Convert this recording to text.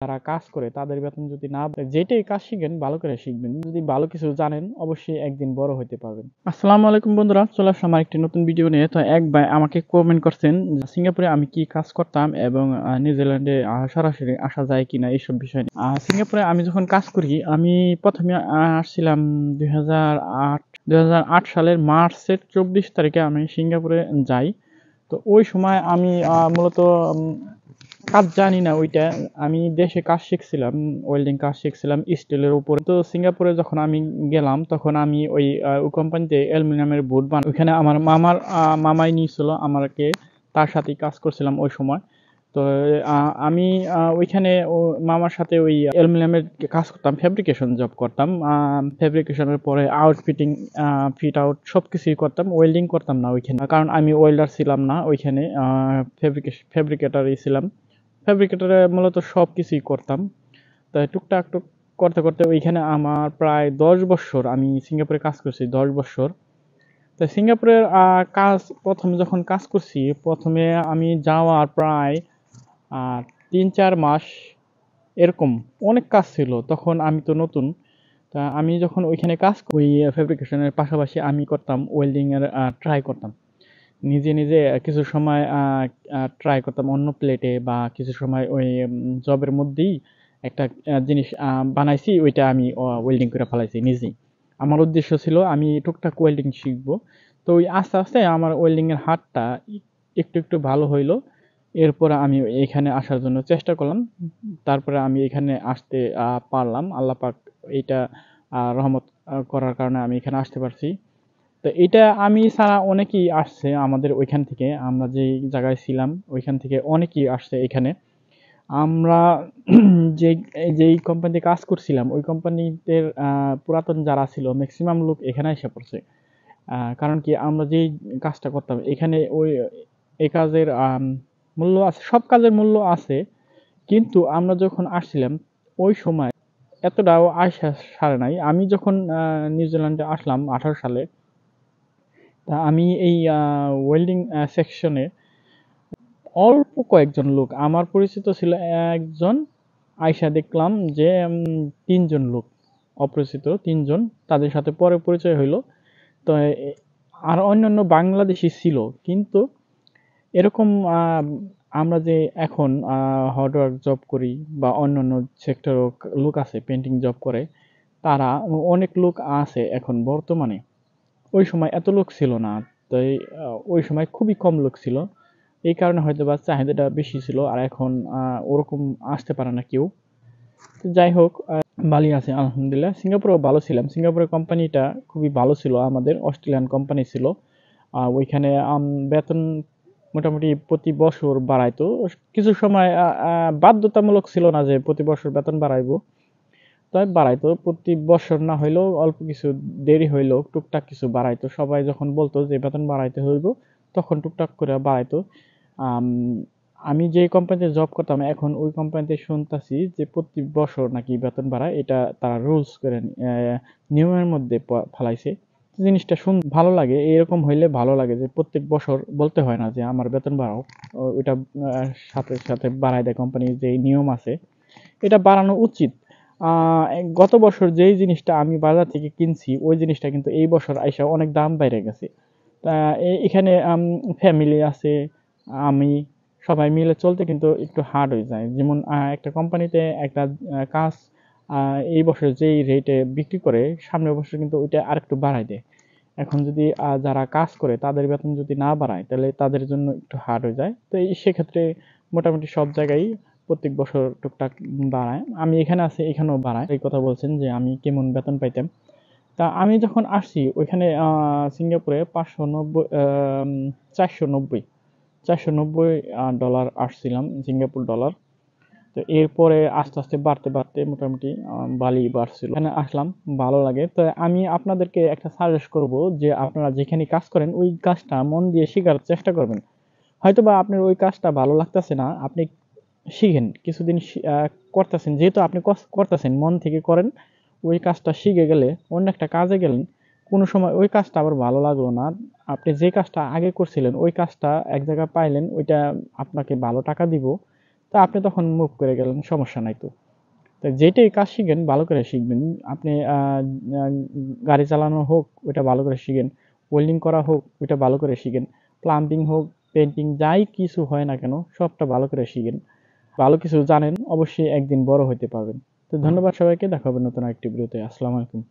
যারা কাজ করে তাদের বেতন যদি না যেটাই কাজ শিখেন ভালো করে শিখবেন, যদি ভালো কিছু জানেন অবশ্যই একদিন বড় হতে পারবেন। আসসালামু আলাইকুম বন্ধুরা, চলে আসলাম আরেকটি নতুন ভিডিও নিয়ে। তো এক ভাই আমাকে কমেন্ট করছেন সিঙ্গাপুরে আমি কি কাজ করতাম এবং নিউজিল্যান্ডে সরাসরি আসা যায় কিনা এইসব বিষয় নিয়ে। সিঙ্গাপুরে আমি যখন কাজ করি, আমি প্রথমে আসছিলাম 2008 সালের মার্চের 24 তারিখে আমি সিঙ্গাপুরে যাই। তো ওই সময় আমি মূলত কাজ জানি না ওইটা, আমি দেশে কাজ শিখছিলাম, ওয়েল্ডিং কাজ শিখছিলাম স্টিলের উপরে। তো সিঙ্গাপুরে যখন আমি গেলাম তখন আমি ওই কোম্পানিতে অ্যালুমিনিয়ামের বোর্ড ওইখানে আমার মামাই নিয়েছিল আমাকে, তার সাথেই কাজ করছিলাম ওই সময়। তো আমি ওইখানে মামার সাথে ওই অ্যালুমিনিয়ামের কাজ করতাম, ফেব্রিকেশন জব করতাম। ফেব্রিকেশনের পরে আউটফিটিং, ফিট আউট সবকিছুই করতাম, ওয়েল্ডিং করতাম না ওইখানে, কারণ আমি ওয়েল্ডার ছিলাম না ওইখানে, ফেব্রিকেটরই ছিলাম। ফেব্রিকেটরে মূলত সব কিছুই করতাম। তাই টুকটাক করতে করতে ওইখানে আমার প্রায় 10 বছর আমি সিঙ্গাপুরে কাজ করছি, 10 বছর। তো সিঙ্গাপুরের কাজ প্রথমে যখন কাজ করছি, প্রথমে আমি যাওয়ার প্রায় 3-4 মাস এরকম অনেক কাজ ছিল, তখন আমি তো নতুন। তা আমি যখন ওইখানে কাজ ওই ফেব্রিকেশনের পাশাপাশি আমি করতাম ওয়েল্ডিং এর, ট্রাই করতাম নিজে নিজে। কিছু সময় ট্রাই করতাম অন্য প্লেটে, বা কিছু সময় ওই জবের মধ্যেই একটা জিনিস বানাইছি, ওইটা আমি ওয়েল্ডিং করে ফেলাইছি নিজেই। আমার উদ্দেশ্য ছিল আমি টুকটাক ওয়েল্ডিং শিখবো। তো ওই আস্তে আস্তে আমার ওয়েল্ডিং এর হাতটা একটু একটু ভালো হইলো। এরপর আমি এখানে আসার জন্য চেষ্টা করলাম। তারপরে আমি এখানে আসতে পারলাম, আল্লাহ পাক এইটা রহমত করার কারণে আমি এখানে আসতে পারছি। তো এটা আমি ছাড়া অনেকেই আসছে আমাদের ওইখান থেকে, আমরা যেই জায়গায় ছিলাম ওইখান থেকে অনেকেই আসছে এখানে। আমরা যে যেই কোম্পানিতে কাজ করছিলাম ওই কোম্পানিতে পুরাতন যারা ছিল ম্যাক্সিমাম লোক এখানে এসে পড়ছে। কারণ কি, আমরা যেই কাজটা করতাম এখানে ওই এই কাজের মূল্য আছে, সব কাজের মূল্য আছে, কিন্তু আমরা যখন আসছিলাম ওই সময় এতটাও আশা সারে নাই। আমি যখন নিউজিল্যান্ডে আসলাম 18 সালে, তা আমি এই ওয়েল্ডিং সেকশনে অল্প কয়েকজন লোক আমার পরিচিত ছিল। একজন আয়সা দেখলাম যে 3 জন লোক অপরিচিত, 3 জন, তাদের সাথে পরে পরিচয় হইলো। তো আর অন্যান্য বাংলাদেশি ছিল, কিন্তু এরকম আমরা যে এখন হার্ডওয়ার্ক জব করি বা অন্যান্য সেক্টরও লোক আছে পেন্টিং জব করে, তারা অনেক লোক আছে এখন বর্তমানে। ওই সময় এত লোক ছিল না। তাই ওই সময় খুবই কম লোক ছিল, এই কারণে হয়তো বা চাহিদাটা বেশি ছিল, আর এখন ওরকম আসতে পারে না কেউ। তো যাই হোক, ভালোই আছে আলহামদুলিল্লাহ। সিঙ্গাপুরেও ভালো ছিলাম, সিঙ্গাপুরের কোম্পানিটা খুবই ভালো ছিল, আমাদের অস্ট্রেলিয়ান কোম্পানি ছিল। ওইখানে বেতন মোটামুটি প্রতি বছর বাড়াইতো। কিছু সময় বাধ্যতামূলক ছিল না যে প্রতি বছর বেতন বাড়াইবো, তাই বাড়াইতো প্রতি বছর না হইলেও অল্প কিছু দেরি হইলেও টুকটাক কিছু বাড়াইতো। সবাই যখন বলতো যে বেতন বাড়াইতে হইব তখন টুকটাক করে বাড়াইতো। আম, আমি যে কোম্পানিতে জব করতাম এখন ওই কোম্পানিতে শুনতাছি যে প্রতি বছর নাকি বেতন বাড়ায়, এটা তারা রুলস করে নিয়মের মধ্যে ফেলাইছে। জিনিসটা ভালো লাগে, এরকম হইলে ভালো লাগে যে প্রত্যেক বছর বলতে হয় না যে আমার বেতন বাড়াও। ওইটা সাথে সাথে বাড়ায় দেয় কোম্পানির যে নিয়ম আছে, এটা বাড়ানো উচিত। গত বছর যেই জিনিসটা আমি বাজার থেকে কিনছি ওই জিনিসটা কিন্তু এই বছর আইসা অনেক দাম বাইরে গেছে। তা এখানে ফ্যামিলি আছে, আমি, সবাই মিলে চলতে কিন্তু একটু হার্ড হয়ে যায়। যেমন একটা কোম্পানিতে একটা কাজ এই বছর যেই রেটে বিক্রি করে সামনের বছর কিন্তু ওইটা আরেকটু বাড়ায় দেয়। এখন যদি যারা কাজ করে তাদের বেতন যদি না বাড়ায় তাহলে তাদের জন্য একটু হার্ড হয়ে যায়। তো এই সেক্ষেত্রে মোটামুটি সব জায়গায় প্রত্যেক বছর টুকটাক বাড়ায়। আমি এখানে আছি এখানেও বাড়ায়। এই কথা বলছেন যে আমি কেমন বেতন পাইতাম। তা আমি যখন আসছি ওইখানে সিঙ্গাপুরে 490 ডলার আসছিলাম, সিঙ্গাপুর ডলার। তো এরপরে আস্তে আস্তে বাড়তে বাড়তে মোটামুটি বালি বাড়ছিল, এখানে আসলাম, ভালো লাগে। তো আমি আপনাদেরকে একটা সাজেস্ট করব যে আপনারা যেখানে কাজ করেন ওই কাজটা মন দিয়ে শেখার চেষ্টা করবেন। হয়তোবা আপনার ওই কাজটা ভালো লাগতেছে না, আপনি শিখেন কিছুদিন, করতেছেন যেহেতু আপনি করতেছেন মন থেকে করেন, ওই কাজটা শিখে গেলে অন্য একটা কাজে গেলেন, কোনো সময় ওই কাজটা আবার ভালো লাগলো না, আপনি যে কাজটা আগে করছিলেন ওই কাজটা এক জায়গায় পাইলেন, ওইটা আপনাকে ভালো টাকা দিব, তো আপনি তখন মুভ করে গেলেন, সমস্যা নাই তো। তো যেটাই কাজ শিখেন ভালো করে শিখবেন। আপনি গাড়ি চালানো হোক ওইটা ভালো করে শিখেন, ওয়েল্ডিং করা হোক ওইটা ভালো করে শিখেন, প্লাম্বিং হোক, পেন্টিং, যাই কিছু হয় না কেন সবটা ভালো করে শিখেন। ভালো কিছু জানেন, অবশ্যই একদিন বড় হইতে পারবেন। তো ধন্যবাদ সবাইকে, দেখা হবে নতুন আরেকটি ভিডিওতে। আসসালামু আলাইকুম।